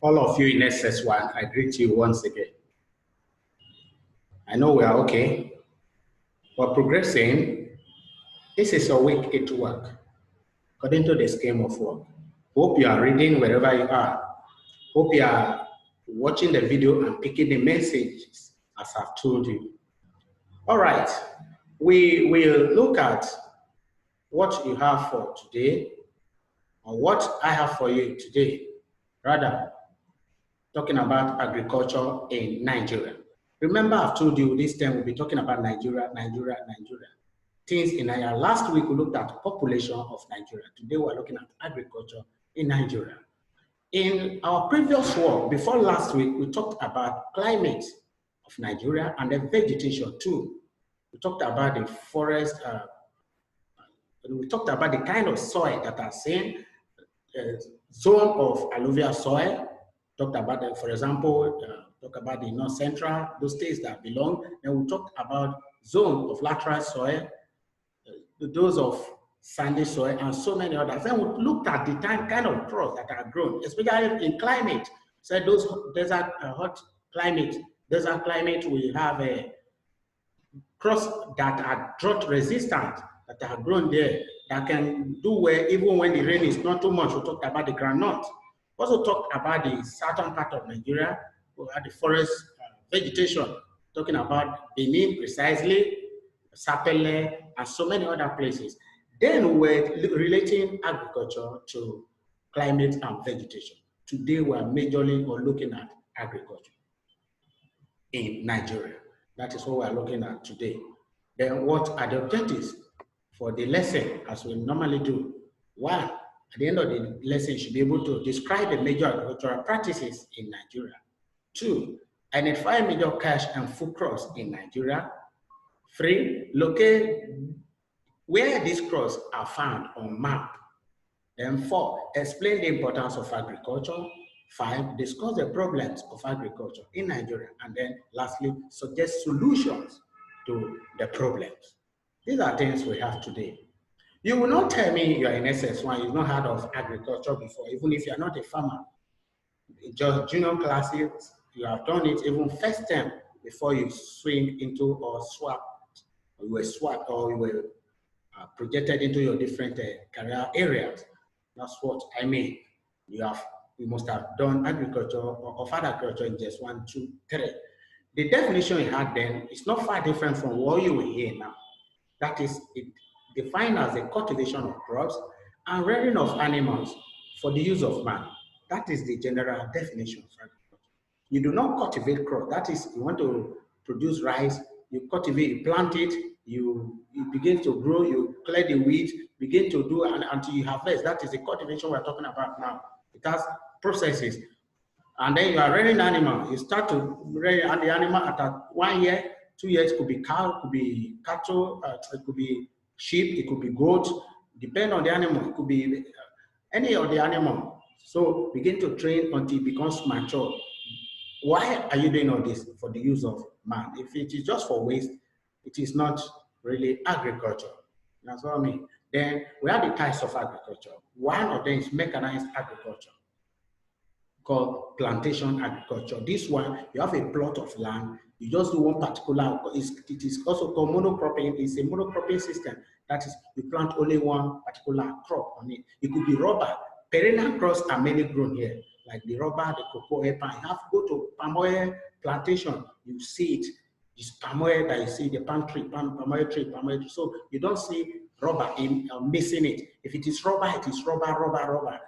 All of you in SS1, I greet you once again. I know we are okay. We're progressing. This is a week 8 work, according to the scheme of work. Hope you are reading wherever you are. Hope you are watching the video and picking the messages as I've told you. All right, we will look at what you have for today, or what I have for you today, rather talking about agriculture in Nigeria. Remember, I've told you this time we'll be talking about Nigeria. Things in Nigeria. Last week we looked at population of Nigeria. Today we're looking at agriculture in Nigeria. In our previous work, before last week, we talked about climate of Nigeria and the vegetation too. We talked about the forest, we talked about the kind of soil that are seen, zone of alluvial soil, talked about, for example, talk about the North Central, those states that belong. Then we talked about zone of lateral soil, those of sandy soil, and so many others. Then we looked at the kind of crops that are grown, especially in climate. So those desert, hot climate, desert climate, we have a crops that are drought resistant, that are grown there, that can do well even when the rain is not too much. We talked about the groundnut. Also talked about the southern part of Nigeria, we had the forest vegetation, talking about Benin precisely, Sapele, and so many other places. Then we're relating agriculture to climate and vegetation. Today we're majorly looking at agriculture in Nigeria. That is what we're looking at today. Then what are the objectives for the lesson, as we normally do? One, at the end of the lesson, you should be able to describe the major agricultural practices in Nigeria. Two, identify major cash and food crops in Nigeria. Three, locate where these crops are found on map. Then four, explain the importance of agriculture. Five, discuss the problems of agriculture in Nigeria. And then lastly, suggest solutions to the problems. These are things we have today. You will not tell me you're in SS1, you've not heard of agriculture before, even if you're not a farmer. Just junior classes, you have done it even first term before you swing into or swap, or you were swapped, or you were projected into your different career areas. That's what I mean. You must have done agriculture or offered agriculture in just 1, 2, 3. The definition you had then is not far different from what you will hear now. That is, it defined as the cultivation of crops and rearing of animals for the use of man. That is the general definition of agriculture. You do not cultivate crops. That is, you want to produce rice, you cultivate, you plant it, you begin to grow, you clear the weeds, begin to do until you harvest. That is the cultivation we're talking about now. It has processes. And then you are rearing animal. You start to rear the animal at 1 year, 2 years. It could be cow, it could be cattle, it could be sheep, it could be goat. Depend on the animal. It could be any of the animal. So begin to train until it becomes mature. Why are you doing all this? For the use of man. If it is just for waste, it is not really agriculture. That's what I mean. Then we have the types of agriculture. One of them is mechanized agriculture, called plantation agriculture. This one, you have a plot of land, you just do one particular, it is also called monocropping. It's a monocropping system. That is, you plant only one particular crop on it. It could be rubber. Perennial crops are mainly grown here, like the rubber, the cocoa, palm. You have to go to palm oil plantation, you see it. It's palm oil that you see, the palm tree, palm oil tree, palm oil tree. So you don't see rubber missing it. If it is rubber, it is rubber.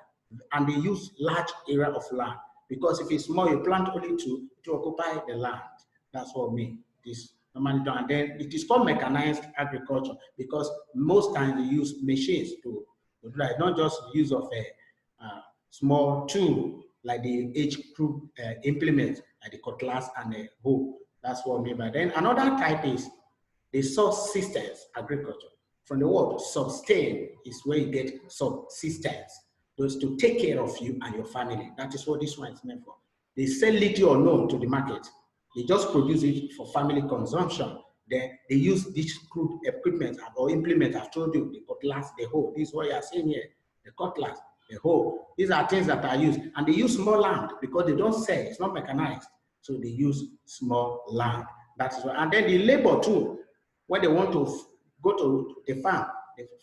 And they use large area of land, because if it's small, you plant only to occupy the land. That's what I mean. This normally done. And then it is called mechanized agriculture, because most times they use machines to do that, not just use of a small tool like the H-group implements, like the cutlass and the hoe. That's what I mean by then. Another type is the subsistence agriculture. From the word sustain is where you get subsistence. Those to take care of you and your family. That is what this one is meant for. They sell little or none to the market. They just produce it for family consumption. Then they use this crude equipment or implement. I've told you, the cutlass, the hoe. This is what you are seeing here, the cutlass. the hoe. These are things that are used, and they use small land because they don't sell. It's not mechanized, so they use small land. That is what. And then the labor too, when they want to go to the farm,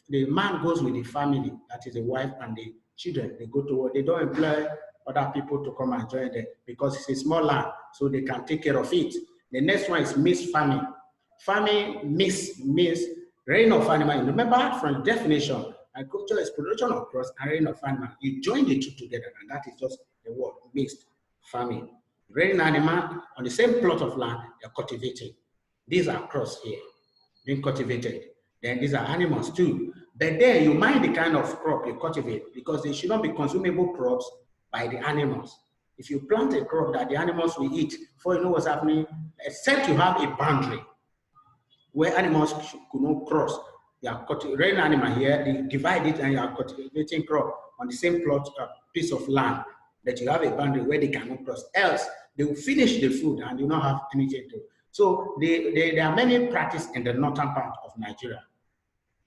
the man goes with the family, that is the wife and the children. They go to work. They don't employ other people to come and join them because it's a small land, so they can take care of it. The next one is mixed farming. Farming means rearing of animal. Remember from the definition, agriculture is production of crops and rearing of animal. You join the two together, and that is just the word mixed farming. Rearing animal on the same plot of land, they're cultivating. These are crops here, being cultivated. Then these are animals too. But then you mind the kind of crop you cultivate because they should not be consumable crops by the animals. If you plant a crop that the animals will eat, before you know what's happening, except you have a boundary where animals could not cross. You are cultivating animal here, they divide it and you are cultivating crop on the same plot, piece of land, that you have a boundary where they cannot cross. Else, they will finish the food and you don't have anything to. So there are many practices in the northern part of Nigeria.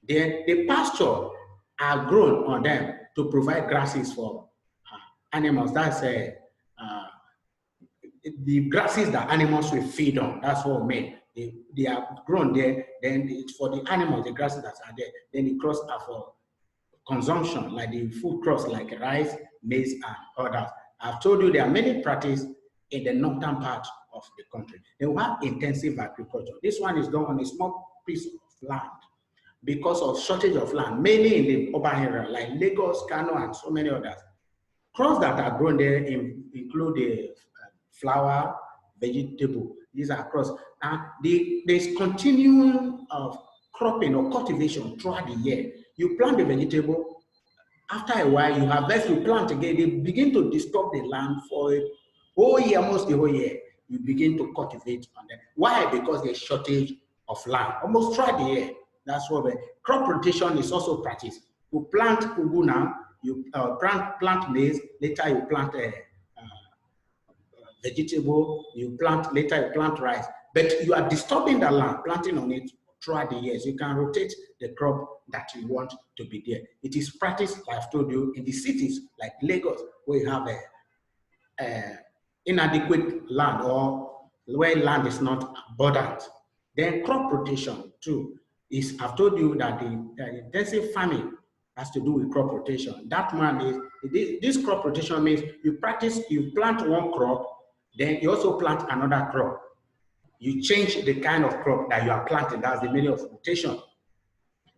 The pasture are grown on them to provide grasses for animals. That's the grasses that animals will feed on. That's what we mean. They are grown there, then it's for the animals, the grasses that are there. Then the crops are for consumption, like the food crops like rice, maize, and others. I've told you there are many practices in the northern part of the country. They will have intensive agriculture. This one is done on a small piece of land because of shortage of land, mainly in the urban area like Lagos, Kano, and so many others. Crops that are grown there include the flower, vegetable. These are crops. And there's continuing of cropping or cultivation throughout the year. You plant the vegetable, after a while you harvest, you plant again, they begin to disturb the land for a whole year, almost the whole year. You begin to cultivate on them. Why? Because there's shortage of land, almost throughout the year. That's what crop rotation is also practiced. You plant ugu now, you plant maize, later you plant vegetable, you plant, later you plant rice, but you are disturbing the land, planting on it throughout the years. You can rotate the crop that you want to be there. It is practiced, like I've told you, in the cities like Lagos, where you have a inadequate land or where land is not abundant. Then crop rotation too is, I've told you that the intensive farming has to do with crop rotation. That one is, this crop rotation means you plant one crop, then you also plant another crop. You change the kind of crop that you are planting. That's the meaning of rotation.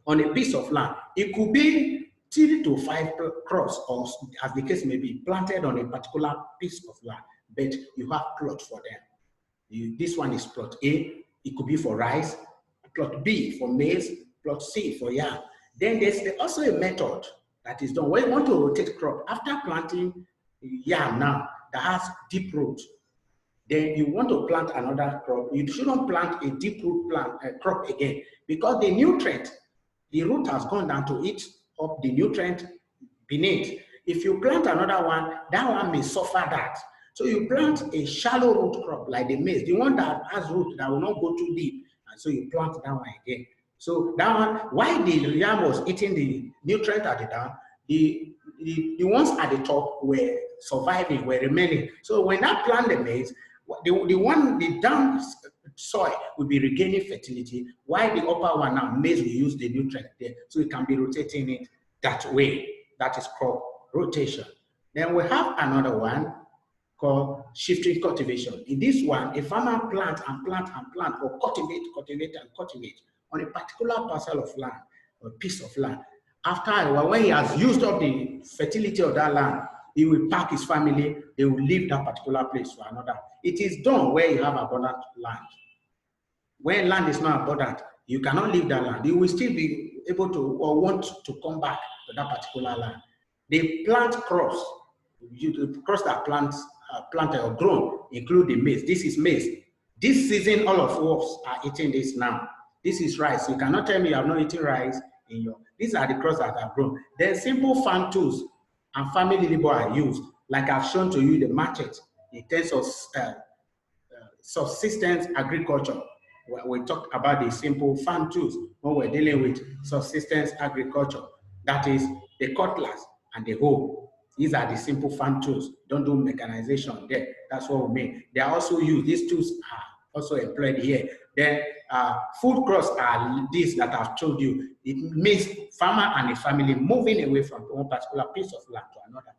On a piece of land, it could be 3 to 5 crops, or as the case may be, planted on a particular piece of land, but you have plots for them. This one is plot A, it could be for rice, plot B for maize, plot C for yam. Then there's also a method that is done when you want to rotate crop. After planting yam now that has deep roots, then you want to plant another crop. You shouldn't plant a deep root crop again because the nutrient, the root has gone down to eat up the nutrient beneath. If you plant another one, that one may suffer that. So you plant a shallow root crop like the maize, the one that has root that will not go too deep. And so you plant that one again. So that one, while the yam was eating the nutrient at the down, the ones at the top were surviving, were remaining. So when I plant the maize, the down soil will be regaining fertility, while the upper one now, maize, will use the nutrient there. So it can be rotating it that way. That is crop rotation. Then we have another one called shifting cultivation. In this one, a farmer plant and plant and plant, or cultivate and cultivate on a particular parcel of land, or piece of land. After a while, when he has used up the fertility of that land, he will pack his family, they will leave that particular place for another. It is done where you have abundant land. When land is not abundant, you cannot leave that land. You will still be able to or want to come back to that particular land. They plant crops. The crops that planted or grown include the maize. This is maize. This season, all of us are eating this now. This is rice. You cannot tell me you have not eaten rice in your. These are the crops that are grown. Then simple farm tools and family labor are used, like I've shown to you the market in terms of subsistence agriculture. We talk about the simple farm tools when we're dealing with subsistence agriculture. That is the cutlass and the hoe. These are the simple farm tools. Don't do mechanization there. That's what we mean. They are also used. These tools are also employed here. Then food crops are these that I've told you. It means farmer and a family moving away from one particular piece of land to another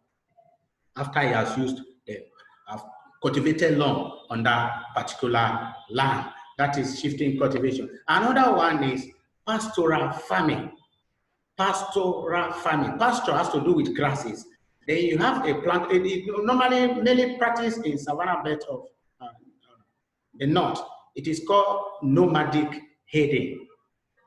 after he has used the cultivated long on that particular land. That is shifting cultivation. Another one is pastoral farming. Pastoral farming. Pasture has to do with grasses. Then you have a plant, normally mainly practiced in savanna belt of the north. It is called nomadic herding.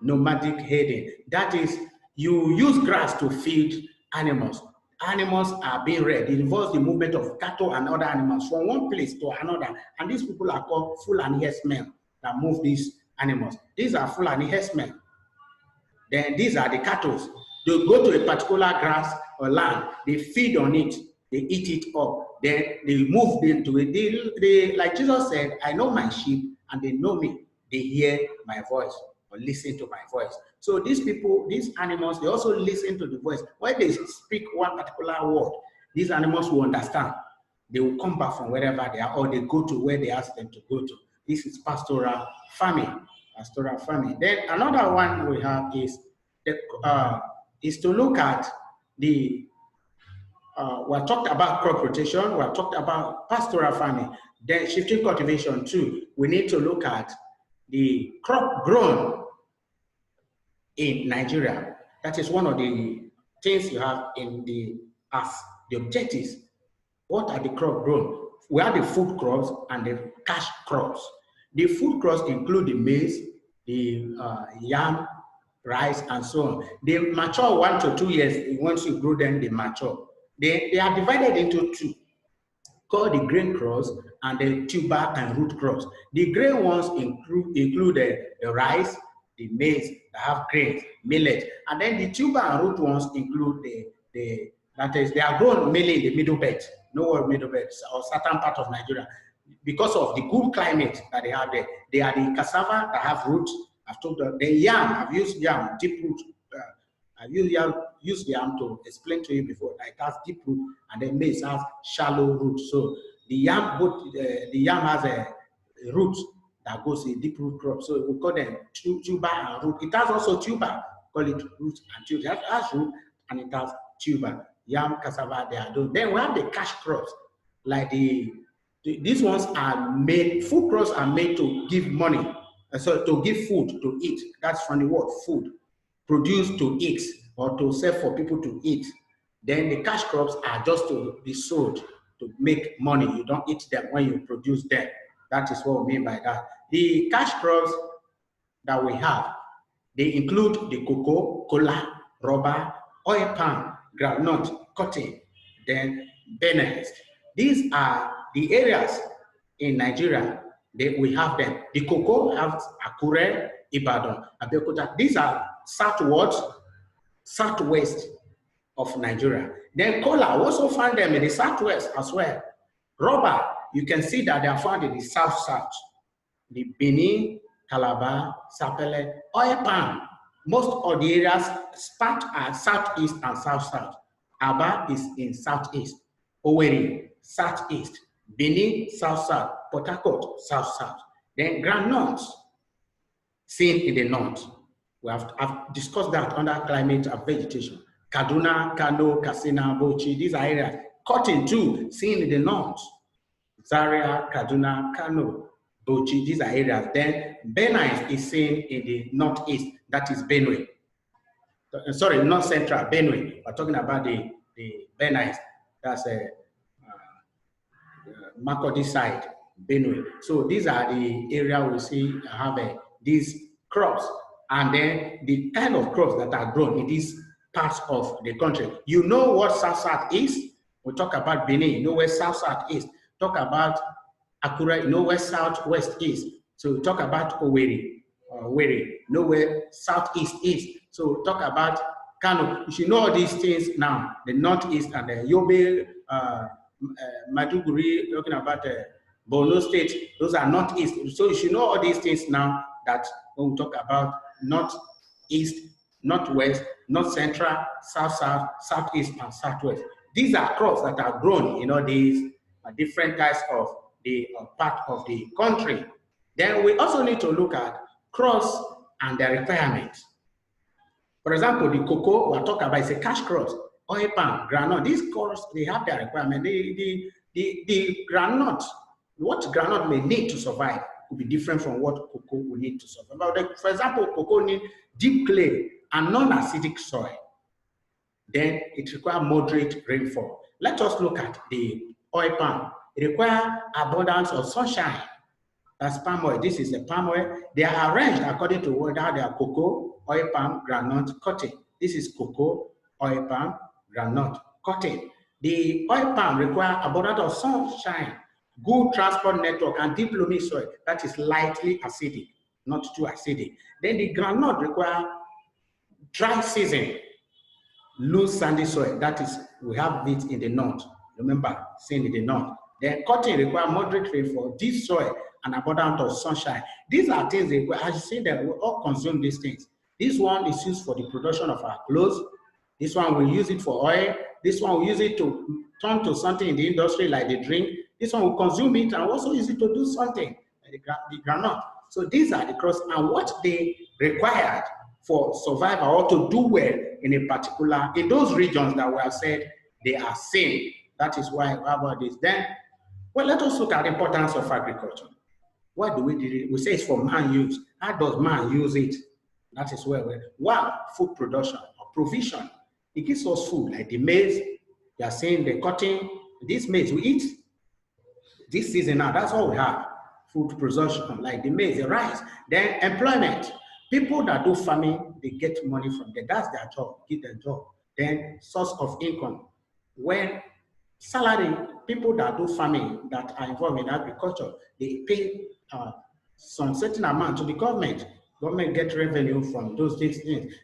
Nomadic herding. That is, you use grass to feed animals. Animals are being reared. It involves the movement of cattle and other animals from one place to another. And these people are called Fulani herdsmen that move these animals. These are Fulani herdsmen. Then these are the cattle. They go to a particular grass or land, they feed on it, they eat it up, then they move into it. They, like Jesus said, I know my sheep and they know me. They hear my voice or listen to my voice. So these people, these animals, they also listen to the voice. When they speak one particular word, these animals will understand. They will come back from wherever they are, or they go to where they ask them to go to. This is pastoral farming. Pastoral farming. Then another one we have is to look at the we talked about crop rotation, we talked about pastoral farming, then shifting cultivation too. We need to look at the crop grown in Nigeria. That is one of the things you have in the objectives. What are the crop grown? We have the food crops and the cash crops. The food crops include the maize, the yam, rice, and so on. They mature 1 to 2 years. Once you grow them, they mature. They are divided into two, called the grain crops and the tuber and root crops. The grain ones include the rice, the maize that have grains, millet, and then the tuber and root ones include that is, they are grown mainly in the middle belt, nowhere middle belt, or certain part of Nigeria, because of the good climate that they have there. They are the cassava that have roots. I've told them the yam. I've used yam, deep root. I've used yam to explain to you before. It has deep root, and then maize has shallow root. So the yam, the yam has a root that goes in deep root crop. So we call them tuber and root. It has also tuber. Call it root and tuber. It has root and it has tuber. Yam, cassava, they are those. Then we have the cash crops, like these ones are made. Food crops are made to give money. So to give food to eat. That's from the word food. Produced to eat or to sell for people to eat. Then the cash crops are just to be sold to make money. You don't eat them when you produce them. That is what we mean by that. The cash crops that we have, they include the cocoa, cola, rubber, oil palm, groundnut, cotton, then bananas. These are the areas in Nigeria that we have them. The cocoa have Akure, Ibadan, Abeokuta. These are southwest of Nigeria. Then cola, we also find them in the southwest as well. Rubber, you can see that they are found in the south. The Benin, Calabar, Sapele, oil palm. Most of the areas start at southeast and south. Aba is in southeast. Owerri, southeast. Benin, south. Port Harcourt, south. Then groundnuts, seen in the north. I've discussed that under climate and vegetation. Kaduna, Kano, Katsina, Bauchi, these are areas. Cotton too, seen in the north. Zaria, Kaduna, Kano, Bauchi, these are areas. Then Benue is seen in the northeast, that is Benue. Sorry, not central, Benue. We're talking about the Benue, that's Makurdi side, Benue. So these are the area we see have these crops, and then the kind of crops that are grown in these parts of the country. You know what south is? We talk about Benin, you know where south is. Talk about Akure, you know where southwest is. So talk about Owerri, you know where southeast is. So talk about Kano. You should know all these things now. The northeast and the Yobe, Maduguri, talking about Borno State, those are northeast. So you should know all these things now, that when we talk about northeast, northwest, north central, south south, southeast, and southwest. These are crops that are grown in all these different types of the part of the country. Then we also need to look at crops and their requirements. For example, the cocoa we're talking about is a cash crop, oil palm, granite. These crops, they have their requirement. The granite, what granite may need to survive could be different from what cocoa will need to survive. But for example, cocoa needs deep clay and non-acidic soil. Then it requires moderate rainfall. Let us look at the oil palm. It requires abundance of sunshine. That's palm oil. This is the palm oil. They are arranged according to whether they are cocoa, oil palm, groundnut, cotton. This is cocoa, oil palm, groundnut, cotton. The oil palm requires abundance of sunshine, good transport network, and deep loamy soil that is lightly acidic, not too acidic. Then the groundnut requires dry season, loose sandy soil. That is, we have it in the north. Remember, seen in the north. Then cotton requires moderate rainfall, deep soil, and abundance of sunshine. These are things that, as you see, that we all consume these things. This one is used for the production of our clothes. This one we use it for oil. This one we use it to turn to something in the industry like the drink. This one we consume it and also use it to do something like the granite. So these are the crops and what they required for survival or to do well in a particular, in those regions that we have said they are seen. That is why we have all this. Then, well, let us look at the importance of agriculture. Why do we do it? We say it's for man use. How does man use it? That is where we're, one, food production or provision. It gives us food, like the maize, you are saying the cotton, this maize we eat. This season now, that's all we have. Food production, like the maize, the rice. Then employment. People that do farming, they get money from there. That's their job, give their job. Then source of income. When salary, people that do farming, that are involved in agriculture, they pay some certain amount to the government. Government get revenue from those things.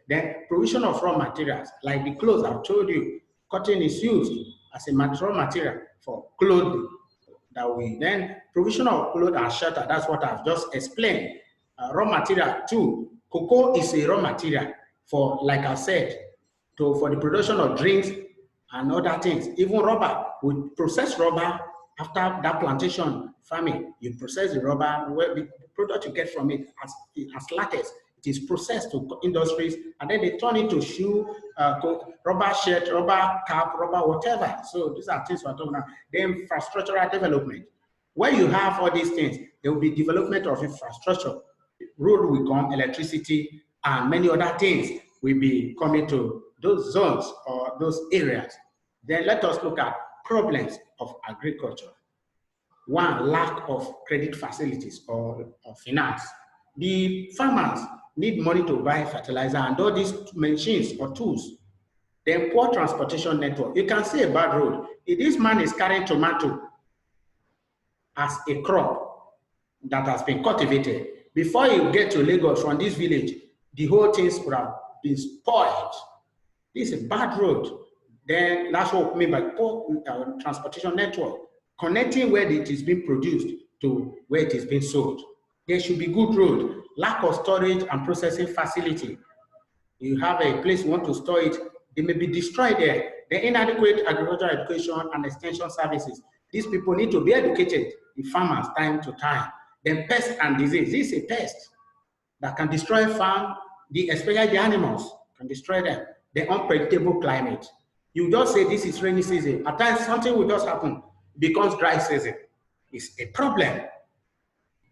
Then provision of raw materials, like the clothes I've told you, cotton is used as a raw material for clothing. That we then provision of clothes and shelter. That's what I've just explained. Raw material too. Cocoa is a raw material for, like I said, for the production of drinks and other things. Even rubber, we process rubber after that plantation farming. You process the rubber, where the product you get from it as latex. It is processed to industries, and then they turn it to shoe, rubber shirt, rubber cap, rubber whatever. So these are things we're talking about. Then infrastructural development. Where you have all these things, there will be development of infrastructure. Road will come, electricity, and many other things will be coming to those zones or those areas. Then let us look at problems of agriculture. One, lack of credit facilities or finance. The farmers need money to buy fertilizer and all these machines or tools. Then poor transportation network. You can see a bad road. If this man is carrying tomato as a crop that has been cultivated, before you get to Lagos from this village, the whole thing would have been spoiled. This is a bad road. Then that's what we mean by poor transportation network, connecting where it is being produced to where it is being sold. There should be good road. Lack of storage and processing facility. You have a place you want to store it, they may be destroyed there. The inadequate agricultural education and extension services. These people need to be educated, the farmers, time to time. Then pest and disease. This is a pest that can destroy farm, especially the animals, can destroy them. The unpredictable climate. You just say this is rainy season. At times something will just happen. It becomes dry season. It's a problem.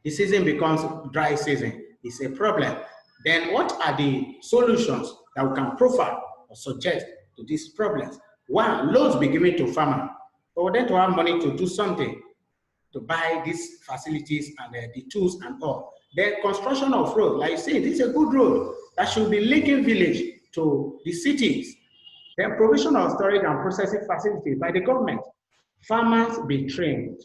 The season becomes dry season. It's a problem. Then what are the solutions that we can profile or suggest to these problems? One, loans be given to farmers for them to have money to do something, to buy these facilities and the tools and all. Then construction of road, like you say, this is a good road that should be linking village to the cities. Then provision of storage and processing facilities by the government. Farmers be trained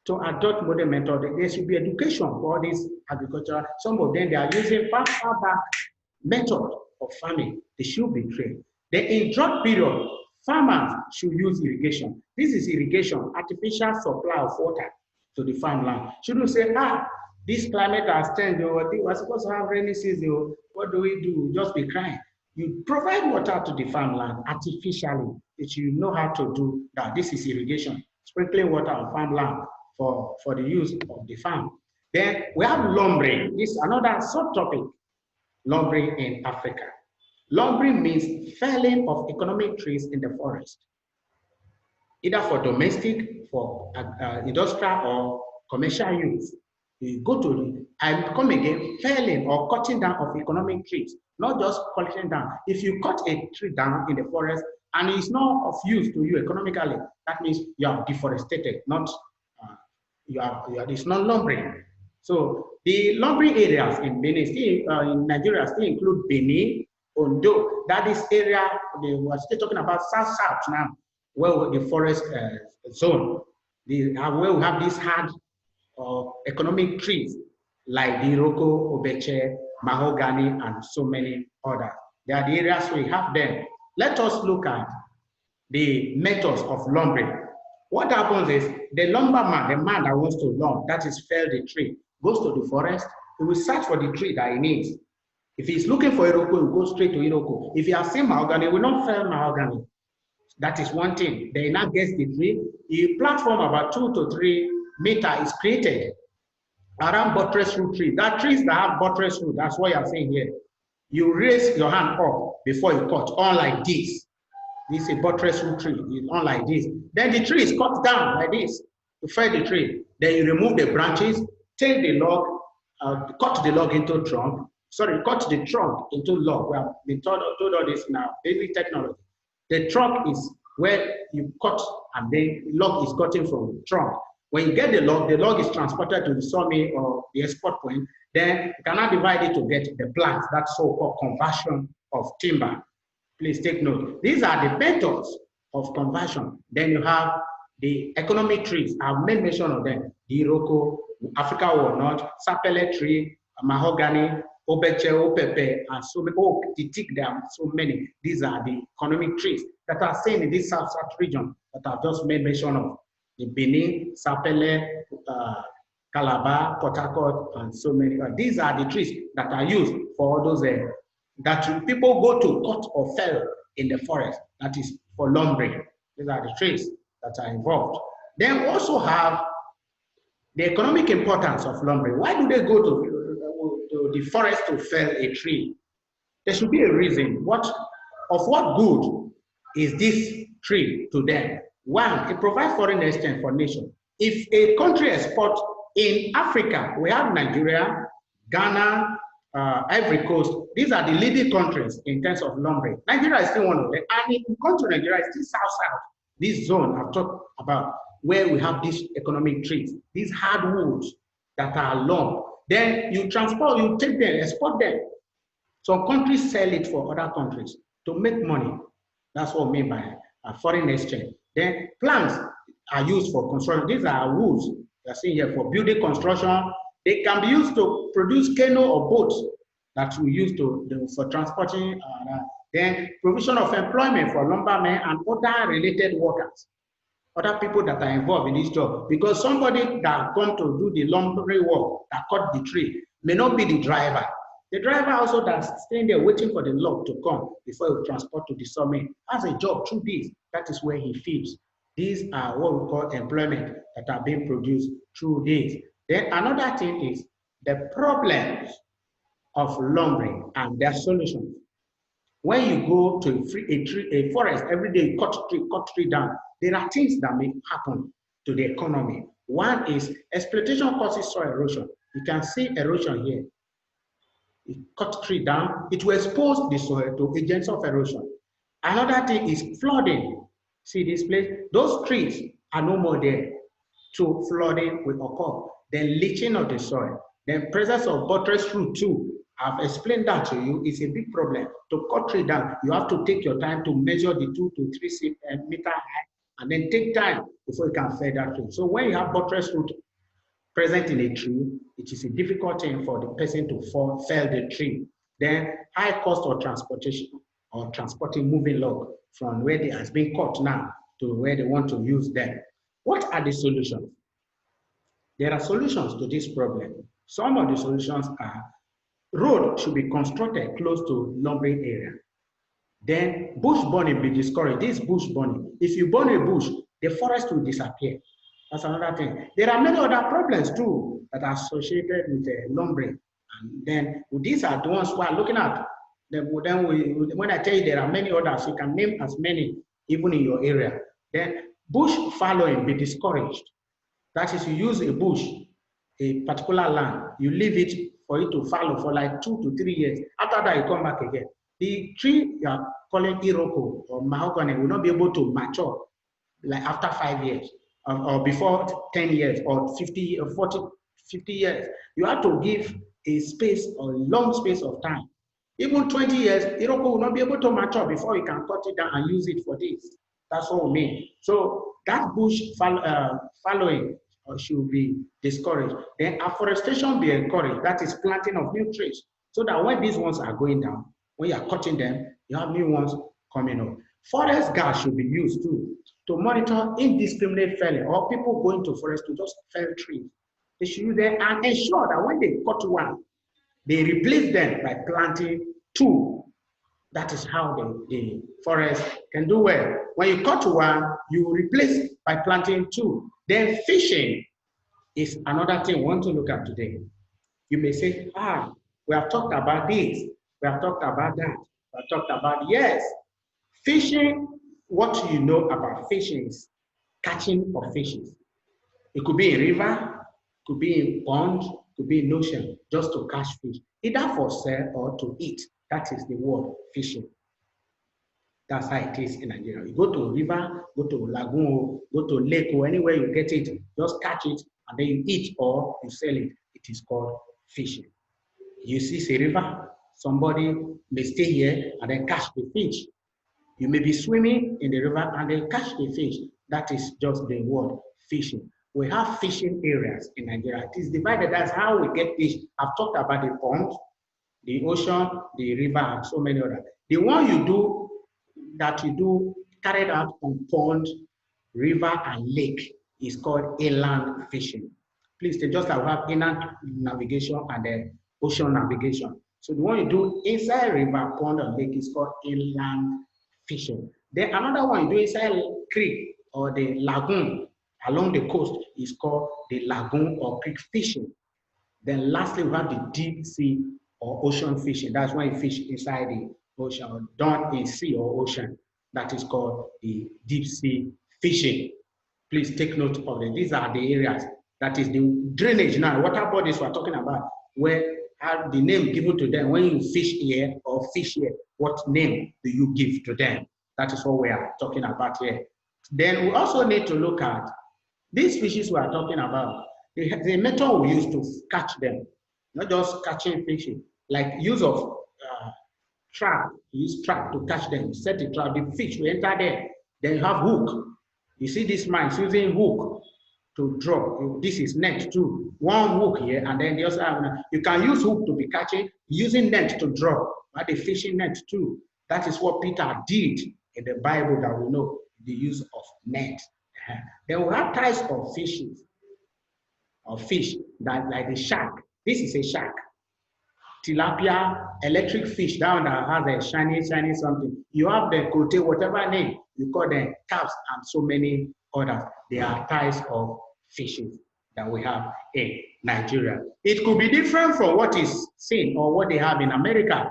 to adopt modern method. There should be education for this agriculture. Some of them, they are using far back method of farming. They should be trained. Then in drought period, farmers should use irrigation. This is irrigation, artificial supply of water to the farmland. Shouldn't say, this climate has changed. We're supposed to have rainy season. What do? Just be crying. You provide water to the farmland artificially. That you know how to do that. This is irrigation, sprinkling water on farmland for the use of the farm. Then we have lumbering. This is another subtopic, lumbering in Africa. Lumbering means felling of economic trees in the forest, either for domestic, for industrial, or commercial use. You go to, and come again, felling or cutting down of economic trees, not just cutting down. If you cut a tree down in the forest and it's not of use to you economically, that means you have deforested, not it's not lumbering. So the lumbering areas in Benin, in Nigeria, still include Benin, Ondo. That is area, we're still talking about south now, where the forest zone, where we have these hard economic trees like the Iroko, Obeche, Mahogany, and so many others. They are the areas we have them. Let us look at the methods of lumbering. What happens is the lumberman, the man that wants to lumber, that is fell the tree, goes to the forest, he will search for the tree that he needs. If he's looking for Iroko, he will go straight to Iroko. If he has seen mahogany, he will not fell mahogany. That is one thing. Then he now gets the tree. A platform about 2 to 3 meters is created around buttress root tree. That trees that have buttress root, that's what you're saying here. You raise your hand up before you cut, on like this. This is a buttress root tree, it's on like this. Then the tree is cut down like this to fell the tree. Then you remove the branches, take the log, cut the log into trunk. Sorry, cut the trunk into log. We have been told all this now, basic technology. The trunk is where you cut and then log is gotten from the trunk. When you get the log is transported to the sawmill or the export point. Then you cannot divide it to get the plants, that's so-called conversion of timber. Please take note. These are the methods of conversion. Then you have the economic trees. I've made mention of them. The Iroko, Africa walnut, sapele tree, mahogany, obeche, opepe, and so many. Oh, the teak, there are so many. These are the economic trees that are seen in this south region that I've just made mention of. The Benin, sapele, Calabar, Port Harcourt, and so many. These are the trees that are used for all those that people go to cut or fell in the forest. That is for lumbering. These are the trees that are involved. Then we also have the economic importance of lumbering. Why do they go to the forest to fell a tree? There should be a reason. What good is this tree to them? One, it provides foreign exchange for nation. If a country exports in Africa, we have Nigeria, Ghana, Ivory Coast. These are the leading countries in terms of lumbering. Nigeria is still one of them. And if you come to Nigeria, it's still south. This zone I've talked about, where we have these economic trees, these hardwoods that are long. Then you transport, you take them, export them. Some countries sell it for other countries to make money. That's what I mean by foreign exchange. Then plants are used for construction. These are woods you're seeing here for building construction. They can be used to produce canoe or boats that we use for transporting. Then provision of employment for lumbermen and other related workers, other people that are involved in this job. Because somebody that come to do the lumbering work, that cut the tree, may not be the driver. The driver also that's staying there waiting for the log to come before he transport to the sawmill has a job through this. That is where he feeds. These are what we call employment that are being produced through this. Then another thing is the problems of lumbering and their solutions. When you go to a forest every day, you cut tree down, there are things that may happen to the economy. One is exploitation causes soil erosion. You can see erosion here. You cut tree down, it will expose the soil to agents of erosion. Another thing is flooding. See this place? Those trees are no more there. So flooding will occur. Then leaching of the soil. Then presence of buttress root too. I've explained that to you. It's a big problem. To cut tree down, you have to take your time to measure the 2 to 3 meter high, and then take time before you can fell that tree. So when you have buttress root present in a tree, it is a difficult thing for the person to fell the tree. Then high cost of transportation or transporting moving log from where it has been cut now to where they want to use them. What are the solutions? There are solutions to this problem. Some of the solutions are road should be constructed close to lumbering area. Then bush burning be discouraged. This bush burning. If you burn a bush, the forest will disappear. That's another thing. There are many other problems too that are associated with lumbering. And then these are the ones we are looking at. When I tell you there are many others, you can name as many even in your area. Then bush fallowing be discouraged. That is, you use a bush, a particular land, you leave it for it to fallow for like 2 to 3 years. After that, you come back again. The tree you are calling Iroko or mahogany will not be able to mature like after 5 years or before 10 years or 50 or 40, 50 years. You have to give a space or a long space of time. Even 20 years, Iroko will not be able to mature before you can cut it down and use it for this. That's what we mean. So that bush following should be discouraged. Then afforestation be encouraged. That is planting of new trees. So that when these ones are going down, when you are cutting them, you have new ones coming up. Forest gas should be used too to monitor indiscriminate felling or people going to forest to just fell trees. They should use them and ensure that when they cut one, they replace them by planting two. That is how the forest can do well. When you cut one, you replace by planting two. Then fishing is another thing we want to look at today. You may say, we have talked about this, we have talked about that, we have talked about, yes, fishing. What you know about fishing is catching of fishes. It could be in river, could be in pond, could be in ocean, just to catch fish, either for sale or to eat. That is the word fishing. That's how it is in Nigeria. You go to river, go to lagoon, go to lake, or anywhere you get it, just catch it, and then you eat or you sell it. It is called fishing. You see a river, somebody may stay here and then catch the fish. You may be swimming in the river and then catch the fish. That is just the word fishing. We have fishing areas in Nigeria. It is divided. That's how we get fish. I've talked about the pond, the ocean, the river, and so many others. The one you do carried out on pond, river, and lake is called inland fishing. Please, they just have inland navigation and then ocean navigation. So the one you do inside river, pond, and lake is called inland fishing. Then another one you do inside creek or the lagoon along the coast is called the lagoon or creek fishing. Then lastly, we have the deep sea or ocean fishing. That's when you fish inside the ocean or down in sea or ocean. That is called the deep sea fishing. Please take note of it. These are the areas. That is the drainage now. Water bodies we're talking about, where have the name given to them when you fish here or fish here. What name do you give to them? That is what we are talking about here. Then we also need to look at these fishes we are talking about. The method we use to catch them, not just catching fishes, like use of trap. You use trap to catch them. You set the trap, the fish will enter there. Then you have hook. You see this man is using hook to draw. This is net too. One hook here, and then the other. You can use hook to be catching, using net to draw, but the fishing net too. That is what Peter did in the Bible that we know, the use of net. Then we have types of fishes, or fish, that like the shark. This is a shark. Tilapia, electric fish, that one that has a shiny something. You have the cote, whatever name, you call them carps and so many others. They are types of fishes that we have in Nigeria. It could be different from what is seen or what they have in America.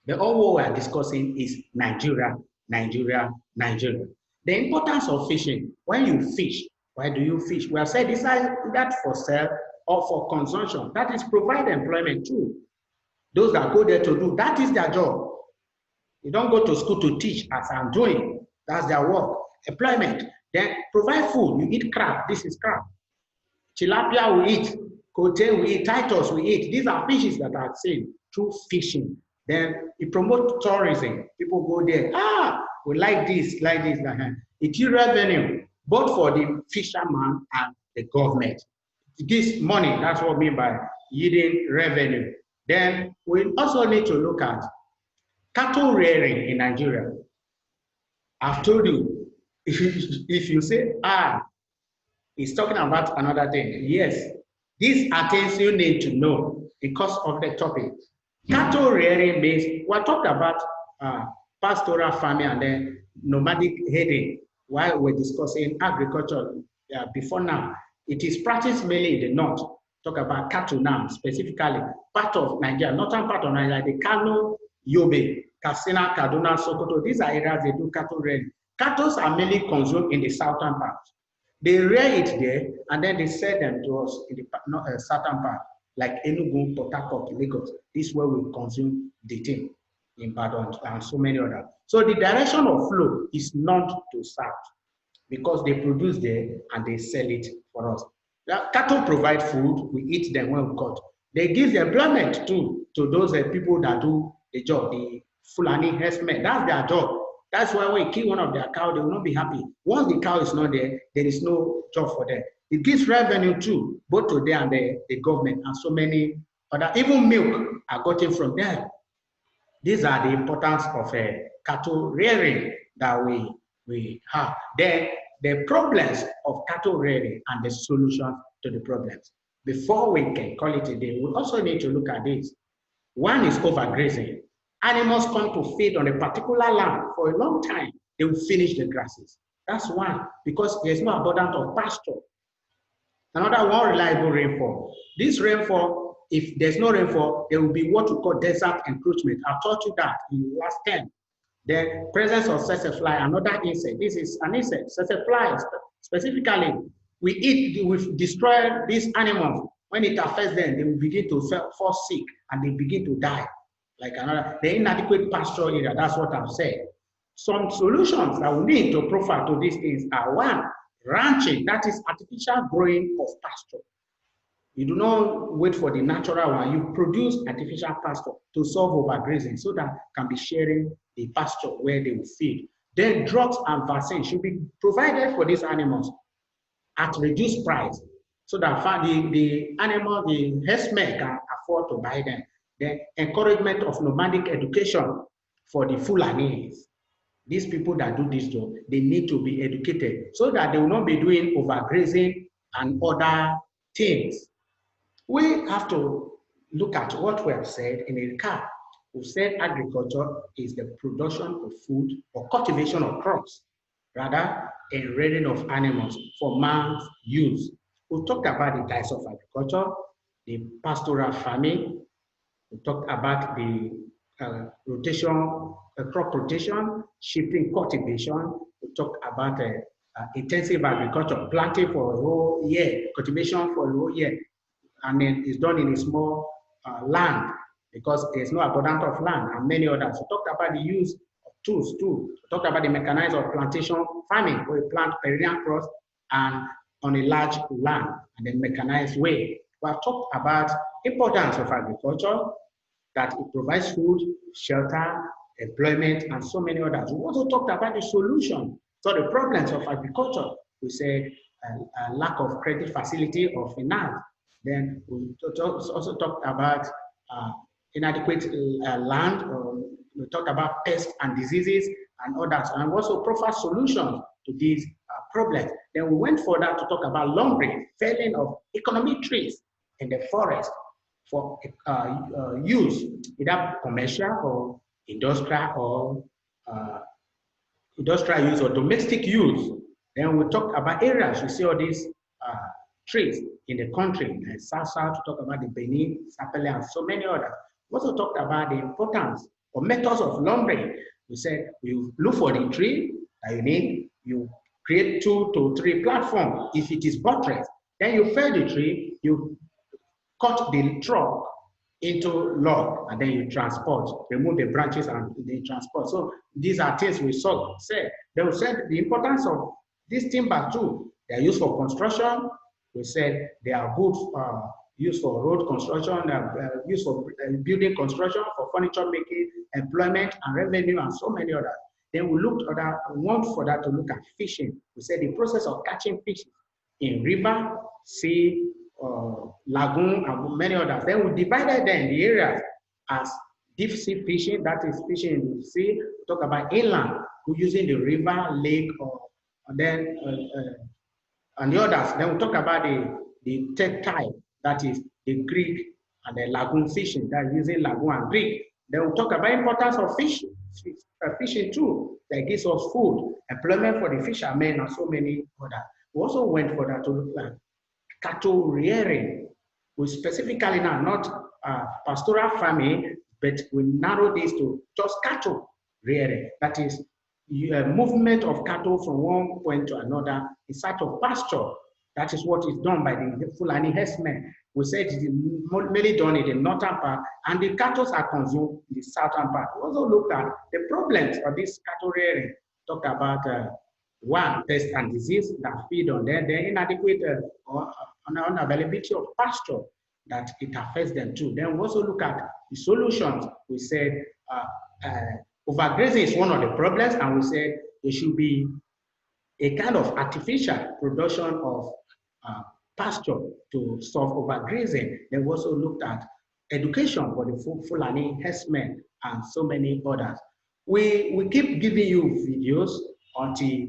But all what we are discussing is Nigeria, Nigeria, Nigeria. The importance of fishing. When you fish, why do you fish? We have said this is that for sale or for consumption. That is provide employment too. Those that go there to do, that is their job. You don't go to school to teach as I'm doing. That's their work. Employment. Then provide food. You eat crab. This is crab. Tilapia we eat. Cote we eat. Titus we eat. These are fishes that are seen through fishing. Then it promotes tourism. People go there. We like this, like this, like that. It is revenue, both for the fisherman and the government. It gives money. That's what I mean by yielding revenue. Then we also need to look at cattle rearing in Nigeria. I've told you, if you say, it's talking about another thing. Yes, these are things you need to know because of the topic. Cattle rearing means, we're talking about pastoral farming and then nomadic herding. While we're discussing agriculture before now, it is practiced mainly in the north. Talk about cattle now, specifically part of Nigeria, northern part of Nigeria, the Kano, Yobe, Katsina, Kaduna, Sokoto. These are areas they do cattle rearing. Cattle are mainly consumed in the southern part. They rear it there and then they sell them to us in the southern part, like Enugu, Port Harcourt, Lagos. This is where we consume the thing in Badon and so many others. So the direction of flow is north to south because they produce there and they sell it for us. Cattle provide food, we eat them when we cut. They give employment too to those people that do the job, the Fulani herdsmen. That's their job. That's why when you kill one of their cows, they will not be happy. Once the cow is not there, there is no job for them. It gives revenue too, both to them and the government and so many other. Even milk are gotten from them. These are the importance of cattle rearing that we have. Then the problems of cattle rearing and the solution to the problems. Before we can call it a day, we also need to look at this. One is overgrazing. Animals come to feed on a particular land for a long time. They will finish the grasses. That's one, because there's no abundance of pasture. Another one, reliable rainfall. This rainfall, if there's no rainfall, there will be what we call desert encroachment. I taught you that in the last 10. The presence of fly, another insect. This is an insect, fly specifically. We destroy these animals. When it affects them, they will begin to fall sick and they begin to die. Like the inadequate pasture area, that's what I've said. Some solutions that we need to profile to these things are one, ranching, that is artificial growing of pasture. You do not wait for the natural one. You produce artificial pasture to solve overgrazing so that can be sharing the pasture where they will feed. Then drugs and vaccines should be provided for these animals at reduced price so that the animal, the herdsmen can afford to buy them. The encouragement of nomadic education for the Fulanis. These people that do this job, they need to be educated so that they will not be doing overgrazing and other things. We have to look at what we have said in a recap. We've said agriculture is the production of food or cultivation of crops, rather a rearing of animals for man's use. We talked about the types of agriculture, the pastoral farming. We talked about the rotation, crop rotation, shifting cultivation. We talked about intensive agriculture, planting for a whole year, cultivation for a whole year. And then it's done in a small land because there's no abundance of land and many others. We talked about the use of tools too. We talked about the mechanized or plantation farming where we plant perennial crops and on a large land and then mechanized way. We have talked about importance of agriculture, that it provides food, shelter, employment, and so many others. We also talked about the solution to the problems of agriculture. We said a lack of credit facility or finance. Then we also talked about inadequate land. We talked about pests and diseases and others, and also proffer solutions to these problems. Then we went further to talk about lumbering, felling of economic trees in the forest for use, either commercial or industrial use or domestic use. Then we talked about areas, we see all these trees in the country, and South to talk about the Benin, Sapele, and so many others. We also talked about the importance or methods of lumbering. We said you look for the tree that you need, you create 2 to 3 platforms. If it is buttress, then you fell the tree, you cut the trunk into log, and then you transport, remove the branches and they transport. So these are things we said. Then we said the importance of this timber too. They are used for construction. We said they are good used for road construction, used for building construction, for furniture making, employment and revenue, and so many others. Then we looked at that, want for that to look at fishing. We said the process of catching fish in river, sea, lagoon, and many others. Then we divided them in the areas as deep sea fishing, that is fishing in the sea. We talk about inland, we're using the river, lake, and then and the others. Then we talk about the third type, that is the Greek and the lagoon fishing, that is using lagoon and Greek. Then we talk about importance of fishing too. That gives us food, employment for the fishermen, and so many others. We also went further to look at cattle rearing. We specifically now not pastoral farming, but we narrow this to just cattle rearing. That is movement of cattle from one point to another in search of pasture. That is what is done by the Fulani herdsmen. We said it is mainly done in the northern part, and the cattle are consumed in the southern part. We also looked at the problems of this cattle rearing. Talked about one, pest and disease that feed on them, the inadequate or unavailability of pasture that it affects them too. Then we also look at the solutions. We said overgrazing is one of the problems, and we said there should be a kind of artificial production of pasture to solve overgrazing. Then we also looked at education for the Fulani herdsmen and so many others. We keep giving you videos until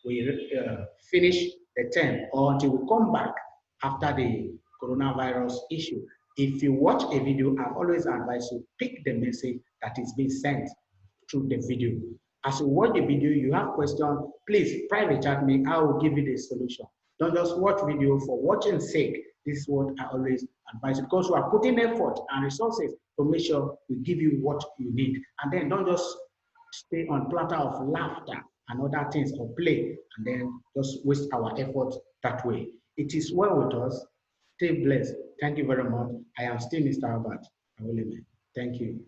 we finish the term or until we come back after the coronavirus issue. If you watch a video, I always advise you pick the message that is being sent through the video. As you watch the video, you have questions, please private chat me, I will give you the solution. Don't just watch video for watching's sake. This is what I always advise you, because we are putting effort and resources to make sure we give you what you need. And then don't just stay on platter of laughter and other things or play, and then just waste our effort that way. It is well with us. Stay blessed. Thank you very much. I am still Mr. Albert. Thank you.